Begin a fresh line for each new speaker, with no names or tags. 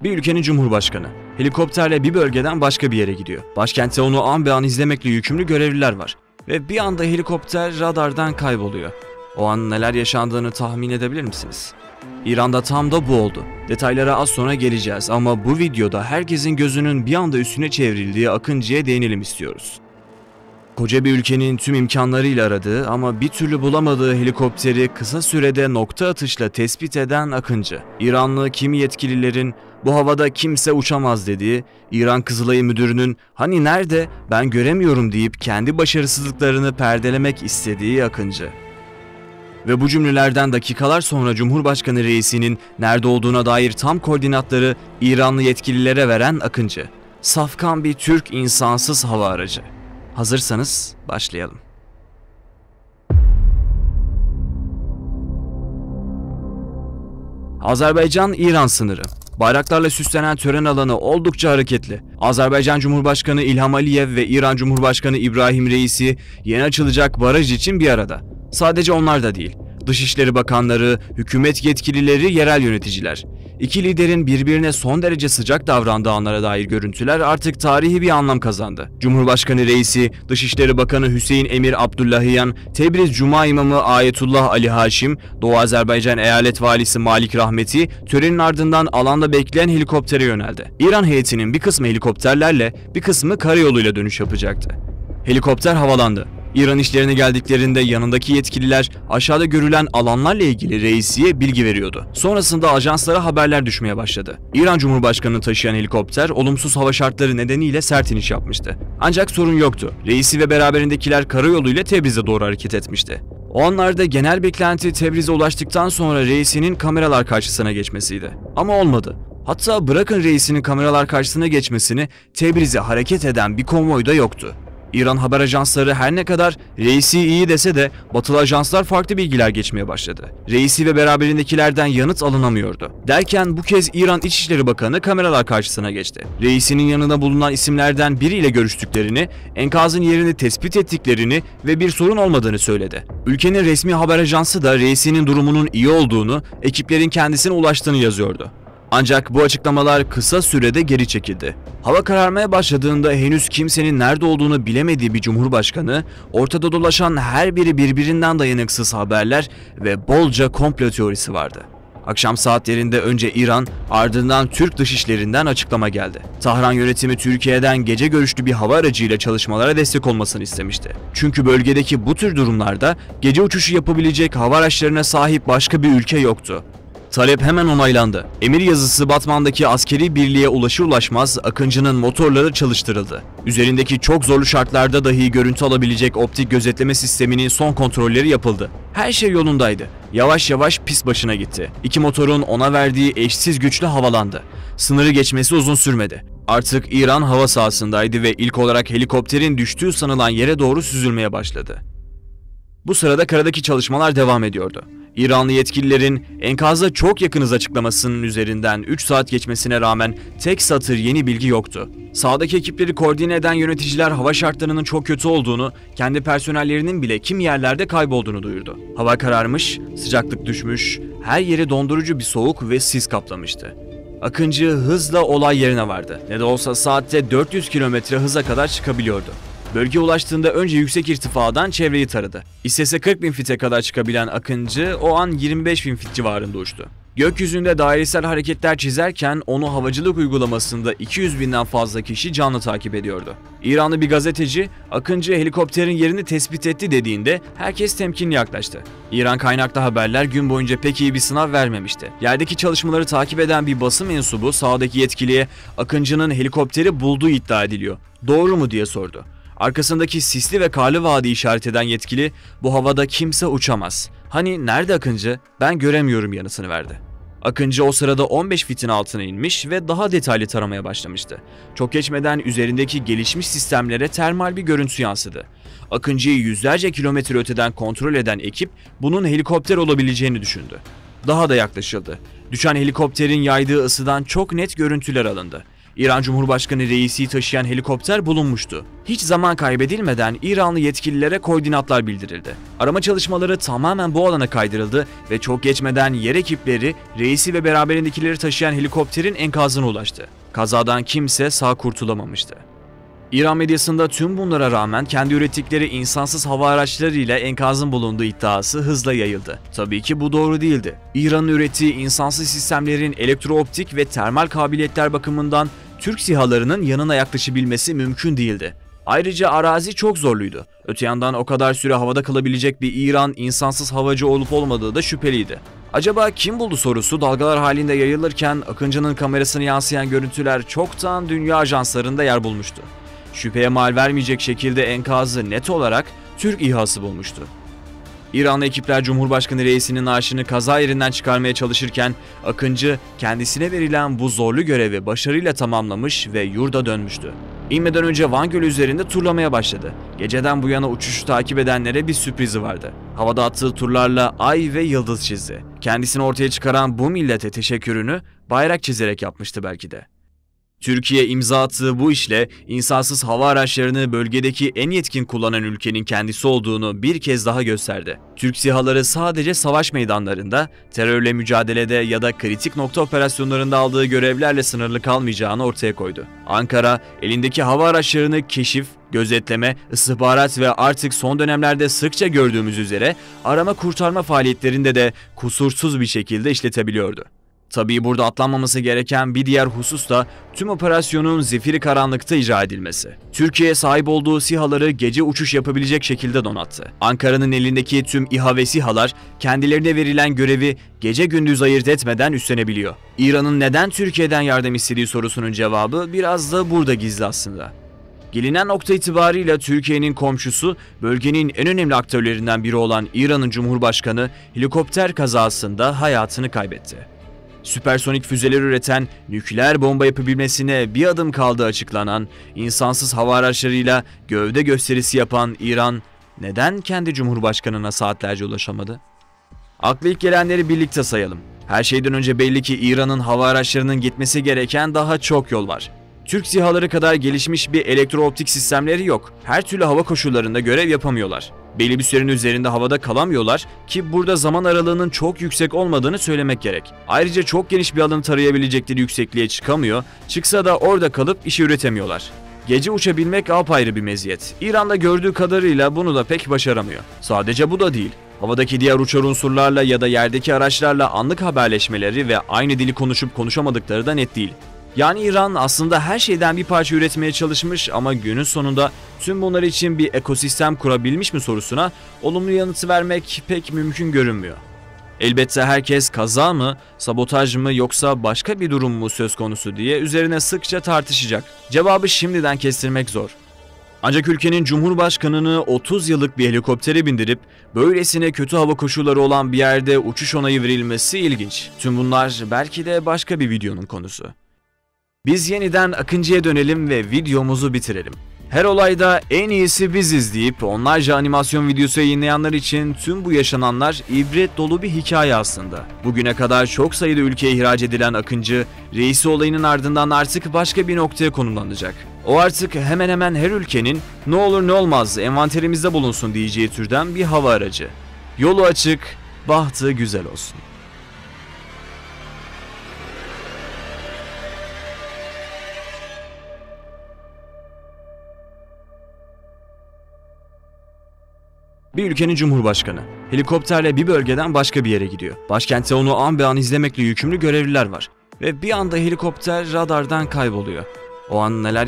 Bir ülkenin cumhurbaşkanı helikopterle bir bölgeden başka bir yere gidiyor. Başkentte onu an be an izlemekle yükümlü görevliler var. Ve bir anda helikopter radardan kayboluyor. O an neler yaşandığını tahmin edebilir misiniz? İran'da tam da bu oldu. Detaylara az sonra geleceğiz ama bu videoda herkesin gözünün bir anda üstüne çevrildiği Akıncı'ya değinelim istiyoruz. Koca bir ülkenin tüm imkanlarıyla aradığı ama bir türlü bulamadığı helikopteri kısa sürede nokta atışla tespit eden Akıncı. İranlı kimi yetkililerin bu havada kimse uçamaz dediği, İran Kızılayı Müdürü'nün hani nerede ben göremiyorum deyip kendi başarısızlıklarını perdelemek istediği Akıncı. Ve bu cümlelerden dakikalar sonra Cumhurbaşkanı reisinin nerede olduğuna dair tam koordinatları İranlı yetkililere veren Akıncı. Safkan bir Türk insansız hava aracı. Hazırsanız başlayalım. Azerbaycan-İran sınırı. Bayraklarla süslenen tören alanı oldukça hareketli. Azerbaycan Cumhurbaşkanı İlham Aliyev ve İran Cumhurbaşkanı İbrahim Reisi yeni açılacak baraj için bir arada. Sadece onlar da değil. Dışişleri Bakanları, hükümet yetkilileri, yerel yöneticiler. İki liderin birbirine son derece sıcak davrandığı anlara dair görüntüler artık tarihi bir anlam kazandı. Cumhurbaşkanı Reisi, Dışişleri Bakanı Hüseyin Emir Abdullahiyan, Tebriz Cuma İmamı Ayetullah Ali Haşim, Doğu Azerbaycan Eyalet Valisi Malik Rahmeti, törenin ardından alanda bekleyen helikoptere yöneldi. İran heyetinin bir kısmı helikopterlerle, bir kısmı karayoluyla dönüş yapacaktı. Helikopter havalandı. İran işlerine geldiklerinde yanındaki yetkililer aşağıda görülen alanlarla ilgili reisiye bilgi veriyordu. Sonrasında ajanslara haberler düşmeye başladı. İran Cumhurbaşkanı'nı taşıyan helikopter olumsuz hava şartları nedeniyle sert iniş yapmıştı. Ancak sorun yoktu. Reisi ve beraberindekiler karayoluyla Tebriz'e doğru hareket etmişti. O anlarda genel beklenti Tebriz'e ulaştıktan sonra reisinin kameralar karşısına geçmesiydi. Ama olmadı. Hatta bırakın reisinin kameralar karşısına geçmesini, Tebriz'e hareket eden bir konvoy da yoktu. İran haber ajansları her ne kadar reisi iyi dese de batılı ajanslar farklı bilgiler geçmeye başladı. Reisi ve beraberindekilerden yanıt alınamıyordu. Derken bu kez İran İçişleri Bakanı kameralar karşısına geçti. Reisinin yanında bulunan isimlerden biriyle görüştüklerini, enkazın yerini tespit ettiklerini ve bir sorun olmadığını söyledi. Ülkenin resmi haber ajansı da reisinin durumunun iyi olduğunu, ekiplerin kendisine ulaştığını yazıyordu. Ancak bu açıklamalar kısa sürede geri çekildi. Hava kararmaya başladığında henüz kimsenin nerede olduğunu bilemediği bir cumhurbaşkanı, ortada dolaşan her biri birbirinden dayanıksız haberler ve bolca komplo teorisi vardı. Akşam saatlerinde önce İran, ardından Türk dışişlerinden açıklama geldi. Tahran yönetimi Türkiye'den gece görüşlü bir hava aracıyla çalışmalara destek olmasını istemişti. Çünkü bölgedeki bu tür durumlarda gece uçuşu yapabilecek hava araçlarına sahip başka bir ülke yoktu. Talep hemen onaylandı. Emir yazısı Batman'daki askeri birliğe ulaşır ulaşmaz Akıncı'nın motorları çalıştırıldı. Üzerindeki çok zorlu şartlarda dahi görüntü alabilecek optik gözetleme sisteminin son kontrolleri yapıldı. Her şey yolundaydı. Yavaş yavaş pist başına gitti. İki motorun ona verdiği eşsiz güçle havalandı. Sınırı geçmesi uzun sürmedi. Artık İran hava sahasındaydı ve ilk olarak helikopterin düştüğü sanılan yere doğru süzülmeye başladı. Bu sırada karadaki çalışmalar devam ediyordu. İranlı yetkililerin enkaza çok yakınız açıklamasının üzerinden 3 saat geçmesine rağmen tek satır yeni bilgi yoktu. Sahadaki ekipleri koordine eden yöneticiler hava şartlarının çok kötü olduğunu, kendi personellerinin bile kimi yerlerde kaybolduğunu duyurdu. Hava kararmış, sıcaklık düşmüş, her yeri dondurucu bir soğuk ve sis kaplamıştı. Akıncı hızla olay yerine vardı. Ne de olsa saatte 400 km hıza kadar çıkabiliyordu. Bölgeye ulaştığında önce yüksek irtifadan çevreyi taradı. İstese 40.000 fite kadar çıkabilen Akıncı o an 25.000 fit civarında uçtu. Gökyüzünde dairesel hareketler çizerken onu havacılık uygulamasında 200.000'den fazla kişi canlı takip ediyordu. İranlı bir gazeteci Akıncı helikopterin yerini tespit etti dediğinde herkes temkinli yaklaştı. İran kaynaklı haberler gün boyunca pek iyi bir sınav vermemişti. Yerdeki çalışmaları takip eden bir basın mensubu sahadaki yetkiliye Akıncı'nın helikopteri bulduğu iddia ediliyor. Doğru mu diye sordu. Arkasındaki sisli ve karlı vadi işaret eden yetkili, bu havada kimse uçamaz. Hani nerede Akıncı? Ben göremiyorum yanıtını verdi. Akıncı o sırada 15 fitin altına inmiş ve daha detaylı taramaya başlamıştı. Çok geçmeden üzerindeki gelişmiş sistemlere termal bir görüntü yansıdı. Akıncı'yı yüzlerce kilometre öteden kontrol eden ekip bunun helikopter olabileceğini düşündü. Daha da yaklaşıldı. Düşen helikopterin yaydığı ısıdan çok net görüntüler alındı. İran Cumhurbaşkanı Reisi'yi taşıyan helikopter bulunmuştu. Hiç zaman kaybedilmeden İranlı yetkililere koordinatlar bildirildi. Arama çalışmaları tamamen bu alana kaydırıldı ve çok geçmeden yer ekipleri Reisi ve beraberindekileri taşıyan helikopterin enkazına ulaştı. Kazadan kimse sağ kurtulamamıştı. İran medyasında tüm bunlara rağmen kendi ürettikleri insansız hava araçlarıyla enkazın bulunduğu iddiası hızla yayıldı. Tabii ki bu doğru değildi. İran'ın ürettiği insansız sistemlerin elektrooptik ve termal kabiliyetler bakımından Türk SİHA'larının yanına yaklaşabilmesi mümkün değildi. Ayrıca arazi çok zorluydu. Öte yandan o kadar süre havada kalabilecek bir İran insansız havacı olup olmadığı da şüpheliydi. Acaba kim buldu sorusu dalgalar halinde yayılırken Akıncı'nın kamerasına yansıyan görüntüler çoktan dünya ajanslarında yer bulmuştu. Şüpheye mal vermeyecek şekilde enkazı net olarak Türk İHA'sı bulmuştu. İranlı ekipler Cumhurbaşkanı Reisi'nin naaşını kaza yerinden çıkarmaya çalışırken Akıncı kendisine verilen bu zorlu görevi başarıyla tamamlamış ve yurda dönmüştü. İnmeden önce Van Gölü üzerinde turlamaya başladı. Geceden bu yana uçuşu takip edenlere bir sürprizi vardı. Havada attığı turlarla ay ve yıldız çizdi. Kendisini ortaya çıkaran bu millete teşekkürünü bayrak çizerek yapmıştı belki de. Türkiye imza attığı bu işle insansız hava araçlarını bölgedeki en yetkin kullanan ülkenin kendisi olduğunu bir kez daha gösterdi. Türk SİHA'ları sadece savaş meydanlarında, terörle mücadelede ya da kritik nokta operasyonlarında aldığı görevlerle sınırlı kalmayacağını ortaya koydu. Ankara, elindeki hava araçlarını keşif, gözetleme, istihbarat ve artık son dönemlerde sıkça gördüğümüz üzere arama kurtarma faaliyetlerinde de kusursuz bir şekilde işletebiliyordu. Tabii burada atlanmaması gereken bir diğer husus da tüm operasyonun zifiri karanlıkta icra edilmesi. Türkiye sahip olduğu SİHA'ları gece uçuş yapabilecek şekilde donattı. Ankara'nın elindeki tüm İHA ve SİHA'lar kendilerine verilen görevi gece gündüz ayırt etmeden üstlenebiliyor. İran'ın neden Türkiye'den yardım istediği sorusunun cevabı biraz da burada gizli aslında. Gelinen nokta itibarıyla Türkiye'nin komşusu, bölgenin en önemli aktörlerinden biri olan İran'ın Cumhurbaşkanı helikopter kazasında hayatını kaybetti. Süpersonik füzeler üreten, nükleer bomba yapabilmesine bir adım kaldığı açıklanan, insansız hava araçlarıyla gövde gösterisi yapan İran, neden kendi Cumhurbaşkanına saatlerce ulaşamadı? Akla ilk gelenleri birlikte sayalım. Her şeyden önce belli ki İran'ın hava araçlarının gitmesi gereken daha çok yol var. Türk SİHA'ları kadar gelişmiş bir elektrooptik sistemleri yok. Her türlü hava koşullarında görev yapamıyorlar. Belli bir sürenin üzerinde havada kalamıyorlar ki burada zaman aralığının çok yüksek olmadığını söylemek gerek. Ayrıca çok geniş bir alanı tarayabilecekleri yüksekliğe çıkamıyor, çıksa da orada kalıp işi üretemiyorlar. Gece uçabilmek apayrı bir meziyet. İran'da gördüğü kadarıyla bunu da pek başaramıyor. Sadece bu da değil. Havadaki diğer uçar unsurlarla ya da yerdeki araçlarla anlık haberleşmeleri ve aynı dili konuşup konuşamadıkları da net değil. Yani İran aslında her şeyden bir parça üretmeye çalışmış ama günün sonunda tüm bunlar için bir ekosistem kurabilmiş mi sorusuna olumlu yanıtı vermek pek mümkün görünmüyor. Elbette herkes kaza mı, sabotaj mı yoksa başka bir durum mu söz konusu diye üzerine sıkça tartışacak. Cevabı şimdiden kestirmek zor. Ancak ülkenin Cumhurbaşkanını 30 yıllık bir helikoptere bindirip böylesine kötü hava koşulları olan bir yerde uçuş onayı verilmesi ilginç. Tüm bunlar belki de başka bir videonun konusu. Biz yeniden Akıncı'ya dönelim ve videomuzu bitirelim. Her olayda en iyisi biziz deyip onlarca animasyon videosu yayınlayanlar için tüm bu yaşananlar ibret dolu bir hikaye aslında. Bugüne kadar çok sayıda ülkeye ihraç edilen Akıncı, Reisi olayının ardından artık başka bir noktaya konumlanacak. O artık hemen hemen her ülkenin ne olur ne olmaz envanterimizde bulunsun diyeceği türden bir hava aracı. Yolu açık, bahtı güzel olsun. Bir ülkenin cumhurbaşkanı helikopterle bir bölgeden başka bir yere gidiyor. Başkentte onu an be an izlemekle yükümlü görevliler var. Ve bir anda helikopter radardan kayboluyor. O an neler